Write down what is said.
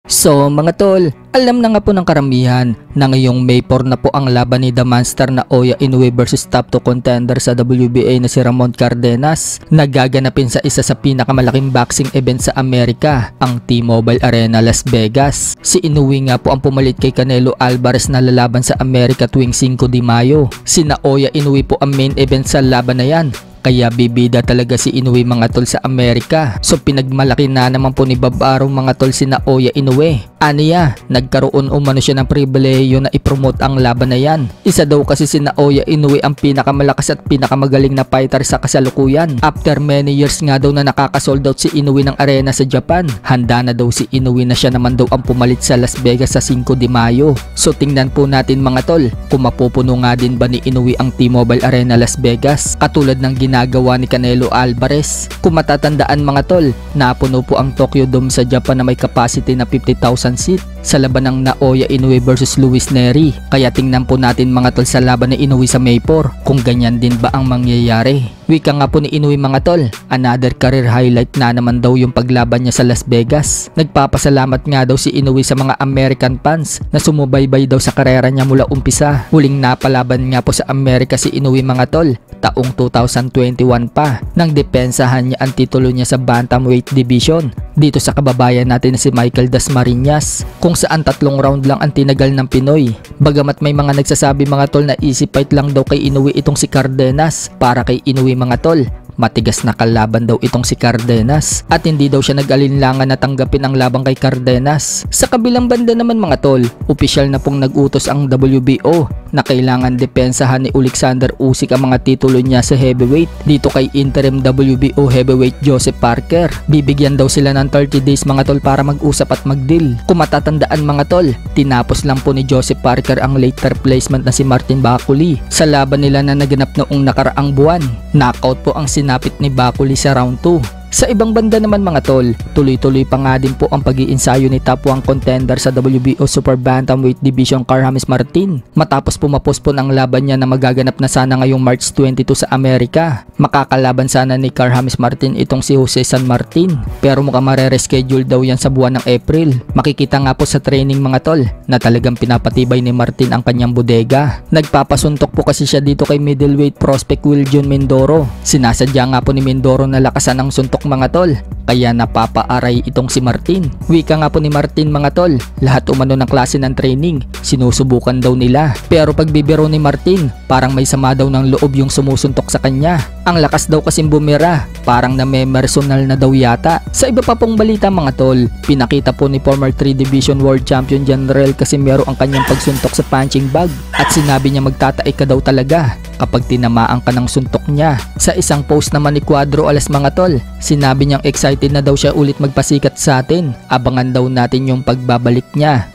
So mga tol, alam na nga po ng karamihan na ngayong May 4 na po ang laban ni The Monster na Oya Inoue versus top 2 contender sa WBA na si Ramon Cardenas. Nagaganapin sa isa sa pinakamalaking boxing event sa Amerika, ang T-Mobile Arena Las Vegas. Si Inoue nga po ang pumalit kay Canelo Alvarez na lalaban sa Amerika tuwing 5 de Mayo. Sina Oya Inoue po ang main event sa laban na yan. Kaya bibida talaga si Inoue mga tol sa Amerika. So pinagmalaki na naman po ni Babaro mga tol sina Oya Inoue. Aniya, nagkaroon umano siya ng pribileyo na ipromote ang laban na yan. Isa daw kasi sina Oya Inoue ang pinakamalakas at pinakamagaling na fighter sa kasalukuyan. After many years nga daw na nakaka-sold out si Inoue ng arena sa Japan, handa na daw si Inoue na siya naman daw ang pumalit sa Las Vegas sa 5 de Mayo. So tingnan po natin mga tol, kung mapupuno nga din ba ni Inoue ang T-Mobile Arena Las Vegas katulad ng ginagawa ni Canelo Alvarez. Kung matatandaan mga tol, napuno po ang Tokyo Dome sa Japan na may capacity na 50,000 seat sa laban ng Naoya Inoue versus Luis Nery. Kaya tingnan po natin mga tol sa laban ni Inoue sa May 4 kung ganyan din ba ang mangyayari. Wika nga po ni Inoue mga tol, another career highlight na naman daw yung paglaban niya sa Las Vegas. Nagpapasalamat nga daw si Inoue sa mga American fans na sumubaybay daw sa karera niya mula umpisa. Huling napalaban nga po sa Amerika si Inoue mga tol taong 2021 pa nang depensahan niya ang titulo niya sa bantamweight division dito sa kababayan natin na si Michael Dasmariñas, kung saan 3 round lang ang tinagal ng Pinoy. Bagamat may mga nagsasabi mga tol na easy fight lang daw kay Inoue itong si Cardenas, para kay Inoue mga tol, matigas na kalaban daw itong si Cardenas at hindi daw siya nag-alinlangan na tanggapin ang labang kay Cardenas. Sa kabilang banda naman mga tol, opisyal na pong nag-utos ang WBO na kailangan depensahan ni Alexander Usyk ang mga titulo niya sa heavyweight dito kay interim WBO heavyweight Joseph Parker. Bibigyan daw sila ng 30 days mga tol para mag-usap at mag-deal. Kung matatandaan mga tol, tinapos lang po ni Joseph Parker ang late replacement na si Martin Bakuli sa laban nila na naganap noong nakaraang buwan. Knockout po ang sinapit ni Bakuli sa round 2. Sa ibang banda naman mga tol, tuloy-tuloy pa nga din po ang pag-iinsayo ni top 1 contender sa WBO Super Bantamweight Division Carl-James Martin matapos pumapospon ang laban niya na magaganap na sana ngayong March 22 sa Amerika. Makakalaban sana ni Carl-James Martin itong si Jose San Martin, pero mukhang mare-reschedule daw yan sa buwan ng April. Makikita nga po sa training mga tol na talagang pinapatibay ni Martin ang kanyang bodega. Nagpapasuntok po kasi siya dito kay middleweight prospect Will John Mindoro. Sinasadya nga po ni Mindoro na lakasan ang suntok mga tol, kaya napapaaray itong si Martin. Wika nga po ni Martin mga tol, lahat umano ng klase ng training sinusubukan daw nila, pero pagbibiro ni Martin parang may sama daw ng loob yung sumusuntok sa kanya. Ang lakas daw kasing bumira, parang namemersonal na daw yata. Sa iba pa pong balita mga tol, pinakita po ni former 3 Division World Champion General Casimero ang kanyang pagsuntok sa punching bag at sinabi niya magtatae ka daw talaga kapag tinamaan ka ng suntok niya. Sa isang post naman ni Cuadro Alas mga tol, sinabi niyang excited na daw siya ulit magpasikat sa atin. Abangan daw natin yung pagbabalik niya.